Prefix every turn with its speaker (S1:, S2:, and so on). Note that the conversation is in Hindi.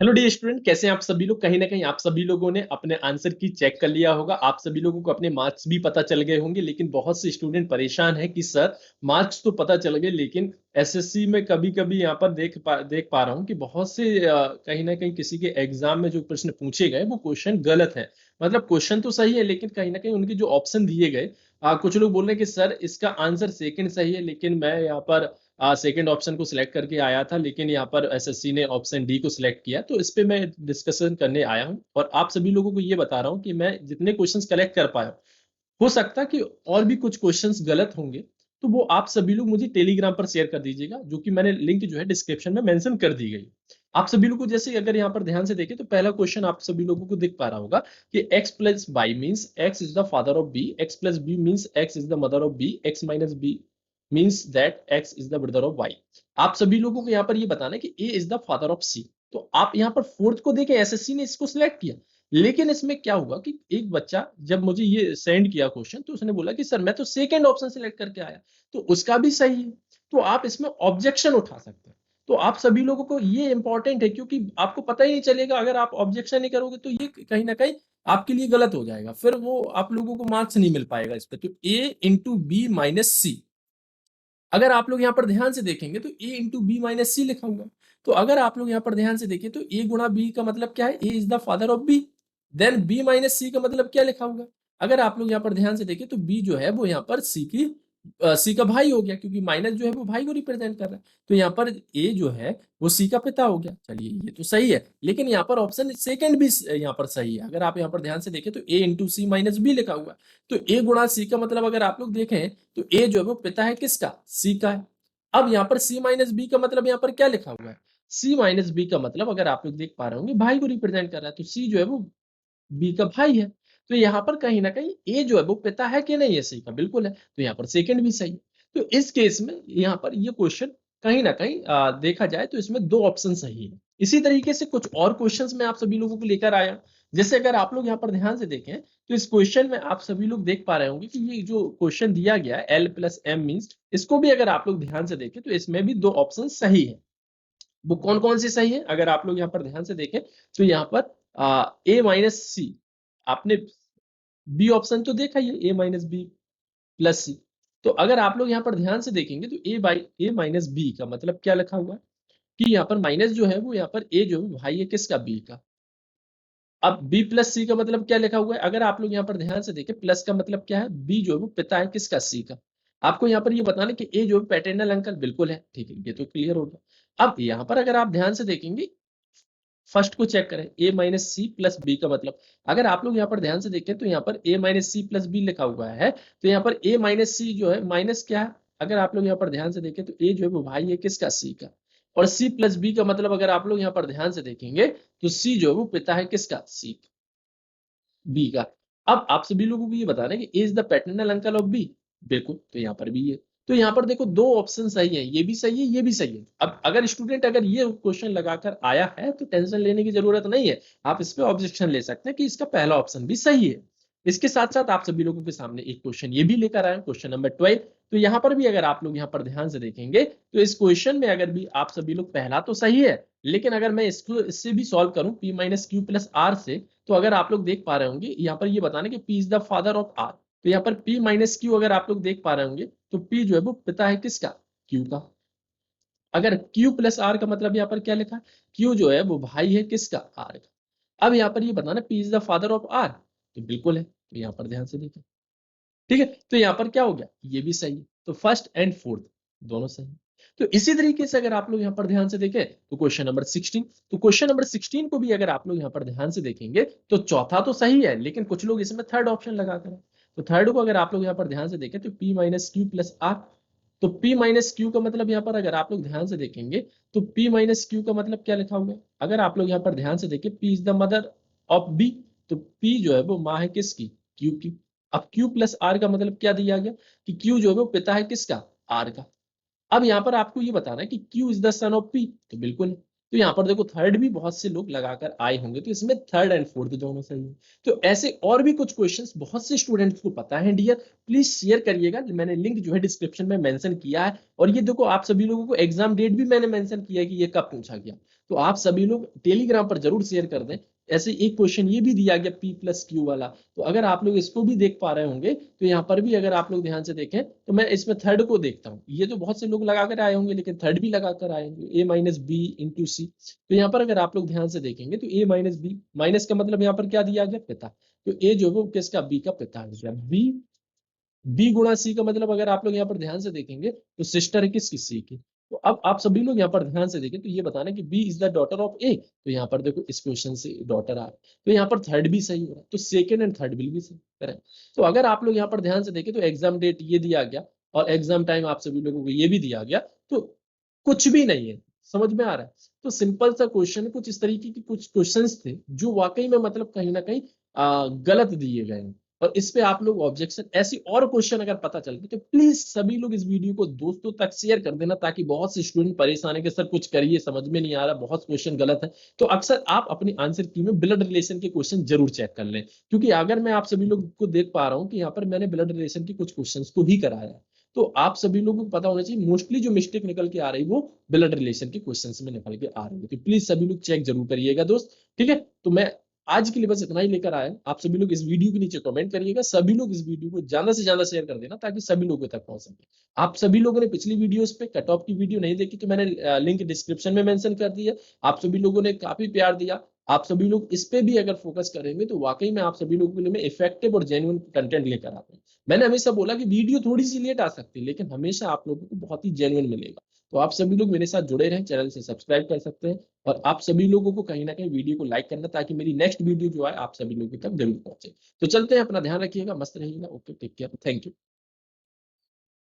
S1: हेलो डी स्टूडेंट, कैसे हैं आप सभी लोग। कहीं ना कहीं आप सभी लोगों ने अपने आंसर की चेक कर लिया होगा। आप सभी लोगों को अपने मार्क्स भी पता चल गए होंगे, लेकिन बहुत से स्टूडेंट परेशान है कि सर मार्क्स तो पता चल गए, लेकिन एसएससी में कभी कभी यहाँ पर देख पा रहा हूँ कि बहुत से कहीं ना कहीं किसी के एग्जाम में जो प्रश्न पूछे गए वो क्वेश्चन गलत है। मतलब क्वेश्चन तो सही है, लेकिन कहीं ना कहीं उनके जो ऑप्शन दिए गए, कुछ लोग बोल रहे हैं कि सर इसका आंसर सेकंड सही है, लेकिन मैं यहाँ पर सेकंड ऑप्शन को सिलेक्ट करके आया था, लेकिन यहाँ पर एसएससी ने ऑप्शन डी को सिलेक्ट किया। तो इस पे मैं डिस्कशन करने आया हूँ और आप सभी लोगों को ये बता रहा हूँ कि मैं जितने क्वेश्चंस कलेक्ट कर पाया, हो सकता कि और भी कुछ क्वेश्चंस गलत होंगे। तो वो आप सभी लोग मुझे टेलीग्राम पर शेयर कर दीजिएगा, जो कि मैंने लिंक जो है डिस्क्रिप्शन में मेंशन कर दी गई। आप सभी लोगों को जैसे अगर यहाँ पर ध्यान से देखें तो पहला क्वेश्चन आप सभी लोगों को दिख पा रहा होगा कि x plus y means x is the father of b, x plus b means x is the mother of b, x minus b means that x is the brother of y। आप सभी लोगों को यहाँ पर ये बताना है कि a is the father of c। तो आप यहाँ पर फोर्थ को देखें, एसएससी ने इसको सिलेक्ट किया, लेकिन इसमें क्या हुआ कि एक बच्चा जब मुझे ये सेंड किया क्वेश्चन तो उसने बोला कि सर मैं तो सेकंड ऑप्शन सिलेक्ट करके आया, तो उसका भी सही है। तो आप इसमें ऑब्जेक्शन उठा सकते हैं। तो आप सभी लोगों को ये इंपॉर्टेंट है, क्योंकि आपको पता ही नहीं चलेगा अगर आप ऑब्जेक्शन नहीं करोगे तो ये कहीं ना कहीं आपके लिए गलत हो जाएगा, फिर वो आप लोगों को मार्क्स नहीं मिल पाएगा इस पर। तो ए इंटू बी माइनस सी, अगर आप लोग यहाँ पर ध्यान से देखेंगे तो a इंटू बी माइनस सी लिखा हुआ है। तो अगर आप लोग यहाँ पर ध्यान से देखें तो a गुणा b का मतलब क्या है, a is the father of b। Then b minus C का मतलब क्या लिखा हुआ है, अगर आप लोग यहाँ पर ध्यान से देखें तो b जो है वो यहाँ पर c का भाई हो गया, क्योंकि माइनस जो है वो भाई को रिप्रेजेंट कर रहा है। तो यहाँ पर a जो है वो c का पिता हो गया। चलिए ये तो सही है, लेकिन यहाँ पर ऑप्शन सेकंड भी यहाँ पर सही है। अगर आप यहाँ पर ध्यान से देखें तो a into C minus B लिखा हुआ है। तो a गुणा c का मतलब अगर आप लोग देखें तो a जो है वो पिता है किसका, c का है। अब यहाँ पर c माइनस बी का मतलब यहाँ पर क्या लिखा हुआ है, c माइनस बी का मतलब अगर आप लोग देख पा रहे होंगे भाई को रिप्रेजेंट कर रहा है, तो c जो है वो b का भाई है। तो यहाँ पर कहीं ना कहीं a जो है वो पिता है कि नहीं है, c का बिल्कुल है, तो यहाँ पर सेकंड भी सही है। तो इस केस में यहाँ पर ये क्वेश्चन कहीं ना कहीं देखा जाए तो इसमें दो ऑप्शन सही है। इसी तरीके से कुछ और क्वेश्चंस मैं आप सभी लोगों को लेकर आया। जैसे अगर आप लोग यहाँ पर ध्यान से देखें तो इस क्वेश्चन में आप सभी लोग देख पा रहे होंगे कि ये जो क्वेश्चन दिया गया है एल प्लस एम मीन्स, इसको भी अगर आप लोग ध्यान से देखें तो इसमें भी दो ऑप्शन सही है। वो कौन कौन सी सही है, अगर आप लोग यहाँ पर ध्यान से देखें तो यहाँ पर ए माइनस सी, आपने बी ऑप्शन तो देखा ही है, ए माइनस बी प्लस सी। तो अगर आप लोग यहाँ पर ध्यान से देखेंगे तो ए माइनस बी का मतलब क्या लिखा हुआ है कि यहाँ पर माइनस जो है वो यहाँ पर ए जो है भाई है किसका, बी का। अब b प्लस सी का मतलब क्या लिखा हुआ है, अगर आप लोग यहाँ पर ध्यान से देखें प्लस का मतलब क्या है, b जो है वो पिता है किसका, c का। आपको यहाँ पर ये बताना कि a जो है पैटर्नल अंकल बिल्कुल है, ठीक है, ये तो क्लियर हो गया। अब यहाँ पर अगर आप ध्यान से देखेंगे फर्स्ट को चेक करें, a minus C plus B का मतलब, अगर आप लोग यहाँ पर ध्यान से देखें तो यहाँ पर a minus C plus B लिखा हुआ है। तो यहाँ पर a माइनस सी जो है माइनस क्या है, अगर आप लोग यहाँ पर ध्यान से देखें तो a जो है वो भाई है किसका, c का। और c प्लस बी का मतलब अगर आप लोग यहाँ पर ध्यान से देखेंगे तो c जो है वो पिता है किसका, c का, बी का। अब आप सभी लोगों को ये बताना है कि is the paternal uncle of B, बिल्कुल, तो यहाँ पर भी है। तो यहाँ पर देखो दो ऑप्शन सही है, ये भी सही है ये भी सही है। अब अगर स्टूडेंट अगर ये क्वेश्चन लगाकर आया है तो टेंशन लेने की जरूरत नहीं है, आप इस पे ऑब्जेक्शन ले सकते हैं कि इसका पहला ऑप्शन भी सही है। इसके साथ साथ आप सभी लोगों के सामने एक क्वेश्चन ये भी लेकर आए, क्वेश्चन नंबर 12। तो यहाँ पर भी अगर आप लोग यहाँ पर ध्यान से देखेंगे तो इस क्वेश्चन में अगर भी आप सभी लोग पहला तो सही है, लेकिन अगर मैं इसको इससे भी सॉल्व करूं p minus Q plus R से, तो अगर आप लोग देख पा रहे होंगे यहाँ पर ये बताना कि p is the father of r। तो यहाँ पर p माइनस क्यू अगर आप लोग देख पा रहे होंगे तो p जो है वो पिता है किसका, q का। अगर q प्लस r का मतलब यहाँ पर क्या लिखा है, q जो है वो भाई है किसका, r का। अब यहाँ पर ये बताना p is the father of r, तो बिल्कुल है, तो यहाँ पर ध्यान से देखें, ठीक है। तो यहाँ पर क्या हो गया, ये भी सही है। तो फर्स्ट एंड फोर्थ दोनों सही है। तो इसी तरीके से अगर आप लोग यहाँ पर ध्यान से देखें तो क्वेश्चन नंबर 16, तो क्वेश्चन नंबर 16 को भी अगर आप लोग यहाँ पर ध्यान से देखेंगे तो चौथा तो सही है, लेकिन कुछ लोग इसमें थर्ड ऑप्शन लगा कर, तो थर्ड को अगर आप लोग यहाँ पर ध्यान से देखें तो p minus Q plus R. तो p माइनस क्यू का मतलब यहाँ पर अगर आप लोग ध्यान से देखेंगे तो p माइनस क्यू का मतलब क्या लिखा हुआ है, अगर आप लोग यहाँ पर ध्यान से देखें p is the mother of b, तो p जो है वो माँ है किसकी, q की। अब Q प्लस आर का मतलब क्या दिया गया कि Q जो है वो पिता है किसका, R का। अब यहाँ पर आपको ये बताना है कि Q is the son of P, तो बिल्कुल है। तो यहाँ पर देखो थर्ड भी बहुत से लोग लगाकर आए होंगे, तो इसमें थर्ड एंड फोर्थ दोनों सही है। तो ऐसे और भी कुछ क्वेश्चंस बहुत से स्टूडेंट्स को पता है डियर, प्लीज शेयर करिएगा, मैंने लिंक जो है डिस्क्रिप्शन में मेंशन किया है। और ये देखो आप सभी लोगों को एग्जाम डेट भी मैंने मेंशन किया है कि ये कब पूछा गया। तो आप सभी लोग टेलीग्राम पर जरूर शेयर कर दें। ऐसे एक क्वेश्चन ये भी दिया गया P+Q वाला, तो अगर आप लोग इसको भी देख पा रहे होंगे तो यहाँ पर भी अगर आप लोग ध्यान से देखें तो मैं इसमें थर्ड को देखता हूँ। ये तो बहुत से लोग लगा कर आए होंगे, लेकिन थर्ड भी लगा कर आए होंगे, A-B × C। तो यहाँ पर अगर आप लोग ध्यान से देखेंगे तो A-B, माइनस का मतलब यहाँ पर क्या दिया गया, पिता। तो ए जो है वो किसका, बी का पिता हो गया। बी × C का मतलब अगर आप लोग यहाँ पर ध्यान से देखेंगे तो सिस्टर है किसकी, सी की। तो अब आप सभी लोग यहाँ पर ध्यान से देखें तो ये बताना कि B is the daughter of A. तो यहाँ पर देखो इस क्वेश्चन से डॉटर आ रहा है, तो यहाँ पर थर्ड भी सही हो रहा है, तो सेकंड एंड थर्ड भी सही करें। तो अगर आप लोग यहाँ पर ध्यान से देखें तो एग्जाम डेट ये दिया गया और एग्जाम टाइम आप सभी लोगों को ये भी दिया गया, तो कुछ भी नहीं है, समझ में आ रहा है। तो सिंपल सा क्वेश्चन, कुछ इस तरीके के कुछ क्वेश्चंस थे जो वाकई में मतलब कहीं ना कहीं गलत दिए गए हैं, और इस पे आप लोग ऑब्जेक्शन, ऐसी और क्वेश्चन अगर पता चलते तो प्लीज सभी लोग इस वीडियो को दोस्तों तक शेयर कर देना, ताकि बहुत से स्टूडेंट परेशान है कि सर कुछ करिए समझ में नहीं आ रहा, बहुत क्वेश्चन गलत है। तो अक्सर आप अपनी आंसर की में ब्लड रिलेशन के क्वेश्चन जरूर चेक कर लें, क्योंकि अगर मैं आप सभी लोग को देख पा रहा हूँ कि यहाँ पर मैंने ब्लड रिलेशन के कुछ क्वेश्चन को भी कराया है, तो आप सभी लोगों को पता होना चाहिए मोस्टली जो मिस्टेक निकल के आ रही वो ब्लड रिलेशन के क्वेश्चंस में निकल के आ रही है। तो प्लीज सभी लोग चेक जरूर करिएगा दोस्त, ठीक है। तो मैं आज के लिए बस इतना ही लेकर आया। आप सभी लोग इस वीडियो के नीचे कमेंट करिएगा, सभी लोग इस वीडियो को ज्यादा से ज्यादा शेयर कर देना ताकि सभी लोगों तक पहुंच सके। आप सभी लोगों ने पिछली वीडियोस पे कट ऑफ की वीडियो नहीं देखी तो मैंने लिंक डिस्क्रिप्शन में मेंशन कर दिया। आप सभी लोगों ने काफी प्यार दिया, आप सभी लोग इस पे भी अगर फोकस करेंगे तो वाकई में आप सभी लोगों के लिए मैं इफेक्टिव और जेन्युइन कंटेंट लेकर आता हूँ। मैंने हमेशा बोला कि वीडियो थोड़ी सी लेट आ सकती है, लेकिन हमेशा आप लोगों को बहुत ही जेन्युइन मिलेगा। तो आप सभी लोग मेरे साथ जुड़े रहें, चैनल से सब्सक्राइब कर सकते हैं, और आप सभी लोगों को कहीं ना कहीं वीडियो को लाइक करना, ताकि मेरी नेक्स्ट वीडियो जो है आप सभी लोगों तक जरूर पहुंचे। तो चलते हैं, अपना ध्यान रखिएगा, मस्त रहिएगा। Okay, take care, thank you.